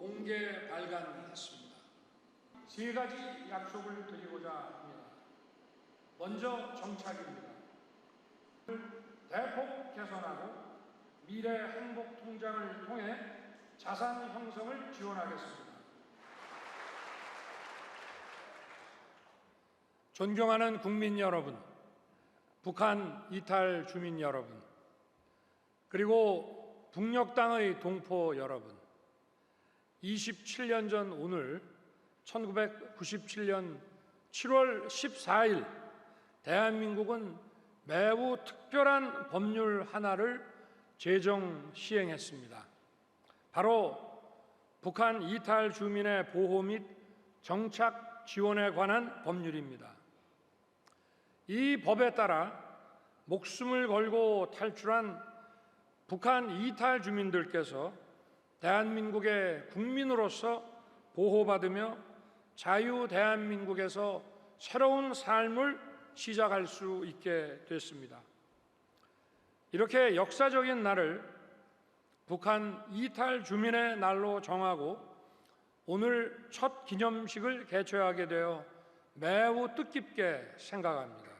공개 발간했습니다. 세 가지 약속을 드리고자 합니다. 먼저 정착입니다. 대폭 개선하고 미래 행복 통장을 통해 자산 형성을 지원하겠습니다. 존경하는 국민 여러분, 북한 이탈 주민 여러분, 그리고 북녘 땅의 동포 여러분, 27년 전 오늘 1997년 7월 14일 대한민국은 매우 특별한 법률 하나를 제정 시행했습니다. 바로 북한 이탈 주민의 보호 및 정착 지원에 관한 법률입니다. 이 법에 따라 목숨을 걸고 탈출한 북한 이탈 주민들께서 대한민국의 국민으로서 보호받으며 자유 대한민국에서 새로운 삶을 시작할 수 있게 됐습니다. 이렇게 역사적인 날을 북한 이탈 주민의 날로 정하고 오늘 첫 기념식을 개최하게 되어 매우 뜻깊게 생각합니다.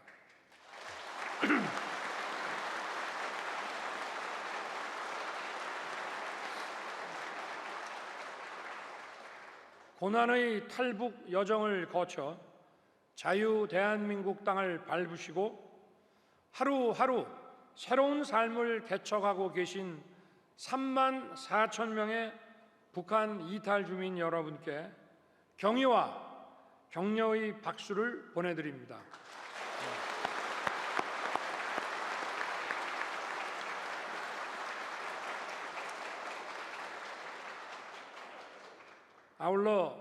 고난의 탈북 여정을 거쳐 자유 대한민국 땅을 밟으시고 하루하루 새로운 삶을 개척하고 계신 3만 4천 명의 북한 이탈 주민 여러분께 경의와 격려의 박수를 보내드립니다. 아울러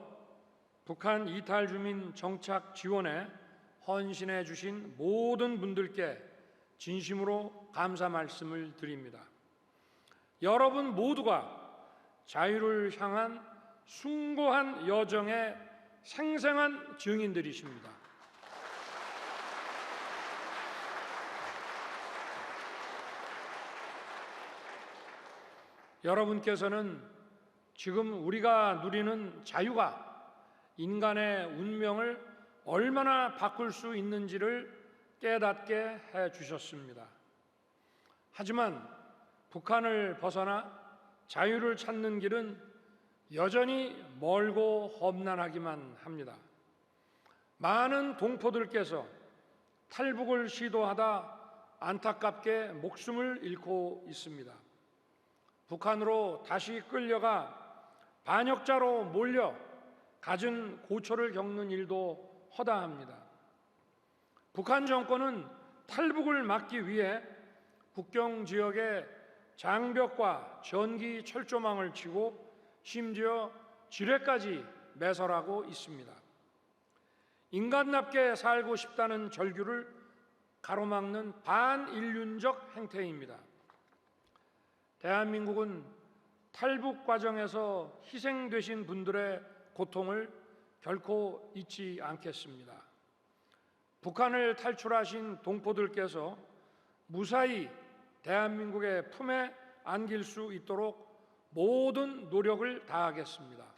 북한 이탈 주민 정착 지원에 헌신해 주신 모든 분들께 진심으로 감사 말씀을 드립니다. 여러분 모두가 자유를 향한 숭고한 여정의 생생한 증인들이십니다. 여러분께서는 지금 우리가 누리는 자유가 인간의 운명을 얼마나 바꿀 수 있는지를 깨닫게 해 주셨습니다. 하지만 북한을 벗어나 자유를 찾는 길은 여전히 멀고 험난하기만 합니다. 많은 동포들께서 탈북을 시도하다 안타깝게 목숨을 잃고 있습니다. 북한으로 다시 끌려가 반역자로 몰려 갖은 고초를 겪는 일도 허다합니다. 북한 정권은 탈북을 막기 위해 국경 지역에 장벽과 전기 철조망을 치고 심지어 지뢰까지 매설하고 있습니다. 인간답게 살고 싶다는 절규를 가로막는 반인륜적 행태입니다. 대한민국은 탈북 과정에서 희생되신 분들의 고통을 결코 잊지 않겠습니다. 북한을 탈출하신 동포들께서 무사히 대한민국의 품에 안길 수 있도록 모든 노력을 다하겠습니다.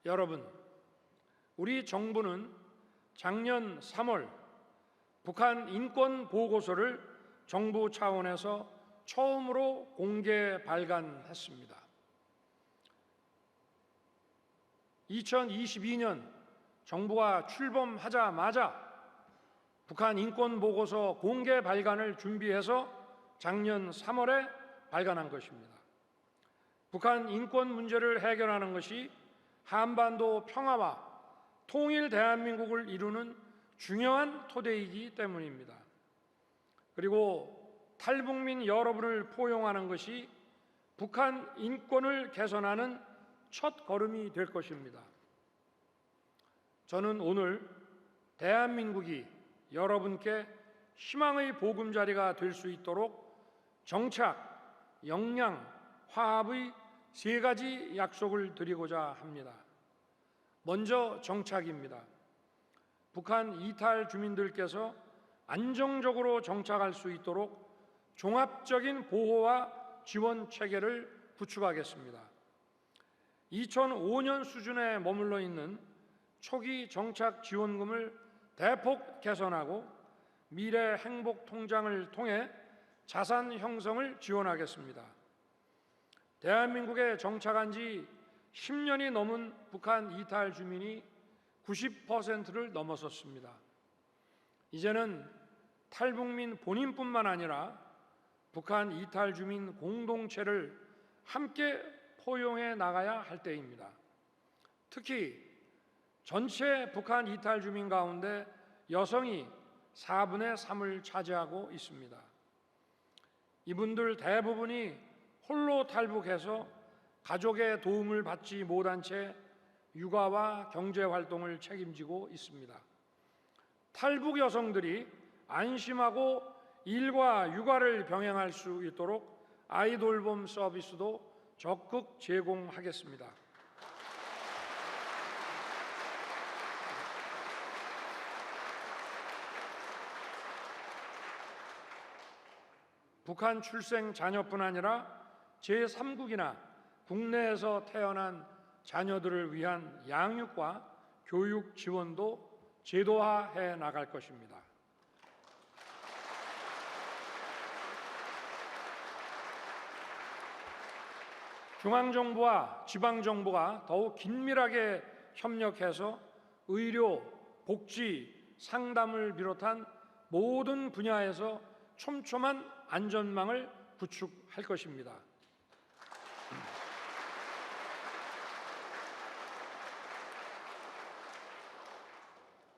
여러분, 우리 정부는 작년 3월 북한 인권 보고서를 정부 차원에서 처음으로 공개 발간했습니다. 2022년 정부가 출범하자마자 북한 인권 보고서 공개 발간을 준비해서 작년 3월에 발간한 것입니다. 북한 인권 문제를 해결하는 것이 한반도 평화와 통일 대한민국을 이루는 중요한 토대이기 때문입니다. 그리고 탈북민 여러분을 포용하는 것이 북한 인권을 개선하는 첫 걸음이 될 것입니다. 저는 오늘 대한민국이 여러분께 희망의 보금자리가 될 수 있도록 정착, 역량, 화합의 세 가지 약속을 드리고자 합니다. 먼저 정착입니다. 북한 이탈 주민들께서 안정적으로 정착할 수 있도록 종합적인 보호와 지원 체계를 구축하겠습니다. 2005년 수준에 머물러 있는 초기 정착 지원금을 대폭 개선하고 미래 행복 통장을 통해 자산 형성을 지원하겠습니다. 대한민국에 정착한 지 10년이 넘은 북한 이탈 주민이 90%를 넘어섰습니다. 이제는 탈북민 본인뿐만 아니라 북한 이탈 주민 공동체를 함께 포용해 나가야 할 때입니다. 특히 전체 북한 이탈 주민 가운데 여성이 4분의 3을 차지하고 있습니다. 이분들 대부분이 홀로 탈북해서 가족의 도움을 받지 못한 채 육아와 경제활동을 책임지고 있습니다. 탈북 여성들이 안심하고 일과 육아를 병행할 수 있도록 아이 돌봄 서비스도 적극 제공하겠습니다. 북한 출생 자녀뿐 아니라 제3국이나 국내에서 태어난 자녀들을 위한 양육과 교육 지원도 제도화해 나갈 것입니다. 중앙정부와 지방정부가 더욱 긴밀하게 협력해서 의료, 복지, 상담을 비롯한 모든 분야에서 촘촘한 안전망을 구축할 것입니다.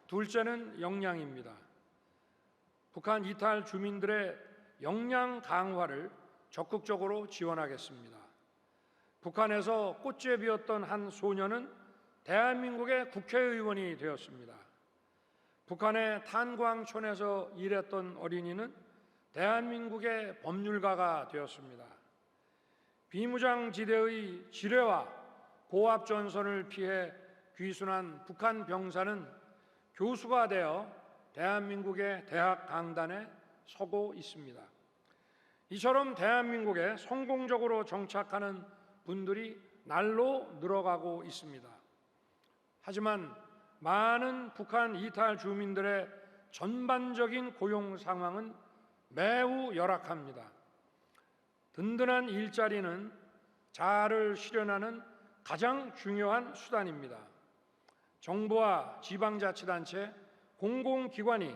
둘째는 역량입니다. 북한 이탈 주민들의 역량 강화를 적극적으로 지원하겠습니다. 북한에서 꽃에 피었던 한 소녀는 대한민국의 국회의원이 되었습니다. 북한의 탄광촌에서 일했던 어린이는 대한민국의 법률가가 되었습니다. 비무장지대의 지뢰와 고압전선을 피해 귀순한 북한 병사는 교수가 되어 대한민국의 대학 강단에 서고 있습니다. 이처럼 대한민국에 성공적으로 정착하는 분들이 날로 늘어가고 있습니다. 하지만 많은 북한 이탈 주민들의 전반적인 고용 상황은 매우 열악합니다. 든든한 일자리는 자아를 실현하는 가장 중요한 수단입니다. 정부와 지방자치단체, 공공기관이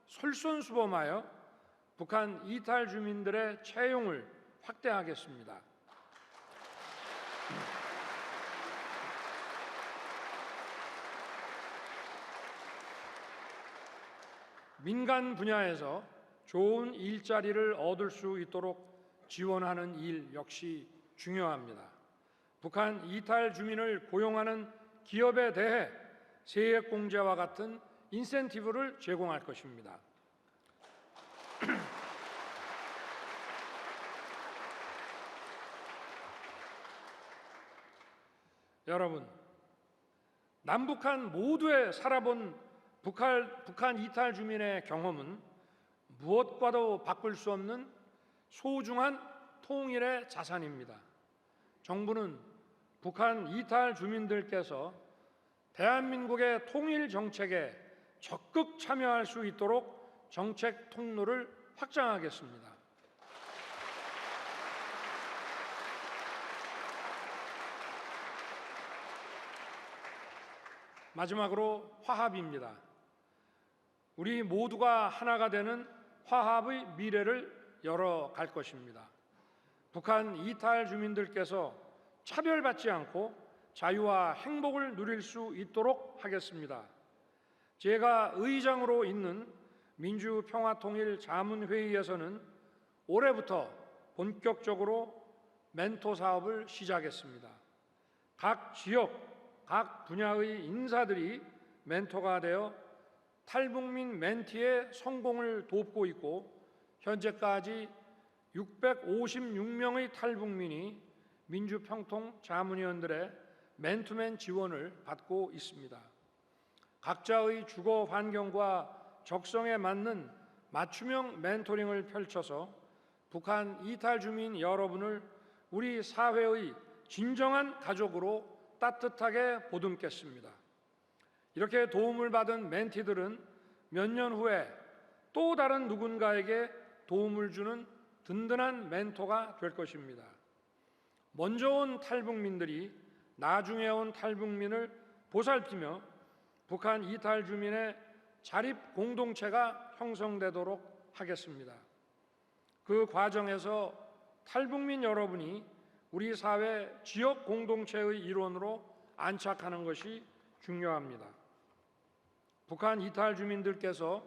솔선수범하여 북한 이탈 주민들의 채용을 확대하겠습니다. 민간 분야에서 좋은 일자리를 얻을 수 있도록 지원하는 일 역시 중요합니다. 북한 이탈 주민을 고용하는 기업에 대해 세액공제와 같은 인센티브를 제공할 것입니다. 여러분, 남북한 모두에 살아본 북한 이탈 주민의 경험은 무엇과도 바꿀 수 없는 소중한 통일의 자산입니다. 정부는 북한 이탈 주민들께서 대한민국의 통일 정책에 적극 참여할 수 있도록 정책 통로를 확장하겠습니다. 마지막으로 화합입니다. 우리 모두가 하나가 되는 화합의 미래를 열어갈 것입니다. 북한 이탈 주민들께서 차별받지 않고 자유와 행복을 누릴 수 있도록 하겠습니다. 제가 의장으로 있는 민주평화통일자문회의에서는 올해부터 본격적으로 멘토 사업을 시작했습니다. 각 지역, 각 분야의 인사들이 멘토가 되어 탈북민 멘티의 성공을 돕고 있고 현재까지 656명의 탈북민이 민주평통 자문위원들의 맨투맨 지원을 받고 있습니다. 각자의 주거 환경과 적성에 맞는 맞춤형 멘토링을 펼쳐서 북한 이탈 주민 여러분을 우리 사회의 진정한 가족으로 따뜻하게 보듬겠습니다. 이렇게 도움을 받은 멘티들은 몇 년 후에 또 다른 누군가에게 도움을 주는 든든한 멘토가 될 것입니다. 먼저 온 탈북민들이 나중에 온 탈북민을 보살피며 북한 이탈 주민의 자립 공동체가 형성되도록 하겠습니다. 그 과정에서 탈북민 여러분이 우리 사회 지역 공동체의 일원으로 안착하는 것이 중요합니다. 북한 이탈 주민들께서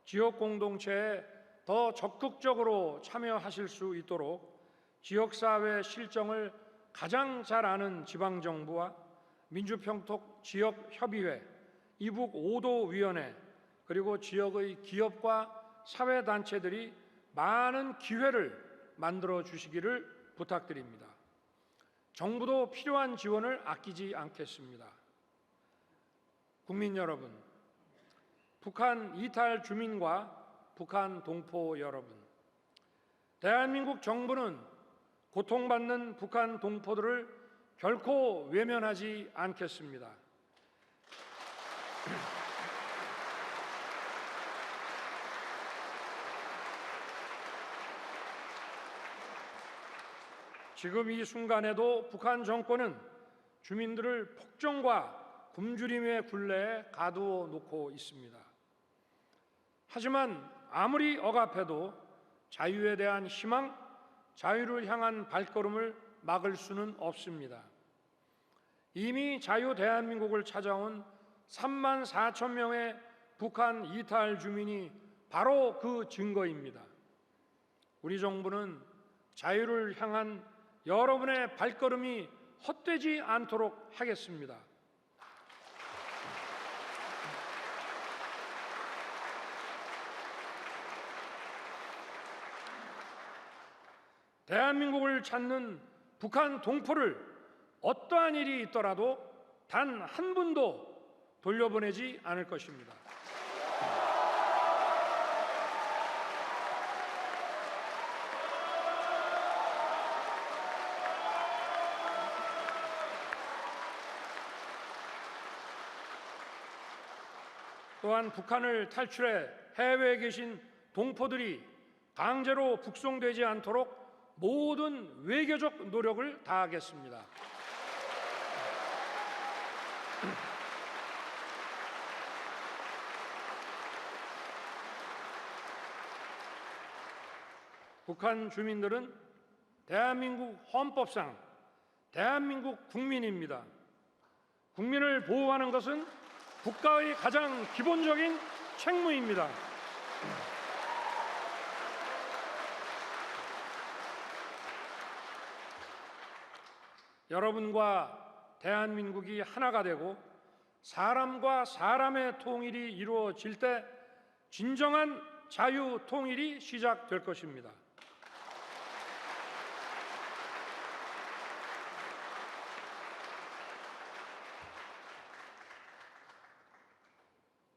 지역 공동체에 더 적극적으로 참여하실 수 있도록 지역사회 실정을 가장 잘 아는 지방정부와 민주평통 지역협의회, 이북 5도 위원회, 그리고 지역의 기업과 사회단체들이 많은 기회를 만들어 주시기를 부탁드립니다. 정부도 필요한 지원을 아끼지 않겠습니다. 국민 여러분, 북한 이탈 주민과 북한 동포 여러분, 대한민국 정부는 고통받는 북한 동포들을 결코 외면하지 않겠습니다. 지금 이 순간에도 북한 정권은 주민들을 폭정과 굶주림의 굴레에 가두어 놓고 있습니다. 하지만 아무리 억압해도 자유에 대한 희망, 자유를 향한 발걸음을 막을 수는 없습니다. 이미 자유 대한민국을 찾아온 3만 4천 명의 북한 이탈 주민이 바로 그 증거입니다. 우리 정부는 자유를 향한 여러분의 발걸음이 헛되지 않도록 하겠습니다. 대한민국을 찾는 북한 동포를 어떠한 일이 있더라도 단 한 분도 돌려보내지 않을 것입니다. 또한 북한을 탈출해 해외에 계신 동포들이 강제로 북송되지 않도록 모든 외교적 노력을 다하겠습니다. 북한 주민들은 대한민국 헌법상 대한민국 국민입니다. 국민을 보호하는 것은 국가의 가장 기본적인 책무입니다. 여러분과 대한민국이 하나가 되고 사람과 사람의 통일이 이루어질 때 진정한 자유 통일이 시작될 것입니다.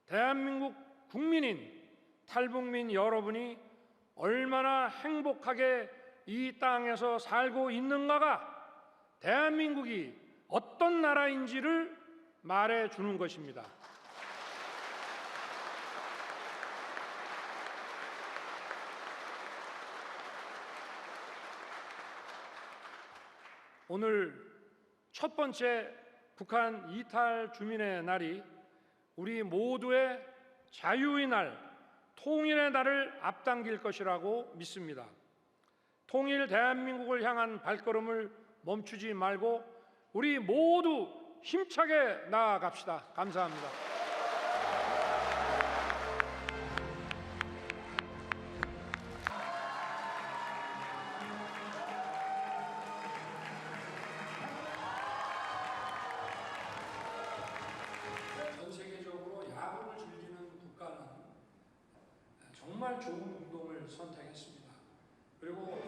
대한민국 국민인 탈북민 여러분이 얼마나 행복하게 이 땅에서 살고 있는가가 대한민국이 어떤 나라인지를 말해주는 것입니다. 오늘 첫 번째 북한 이탈 주민의 날이 우리 모두의 자유의 날, 통일의 날을 앞당길 것이라고 믿습니다. 통일 대한민국을 향한 발걸음을 멈추지 말고 우리 모두 힘차게 나아갑시다. 감사합니다. 전 세계적으로 야구를 즐기는 국가는 정말 좋은 운동을 선택했습니다. 그리고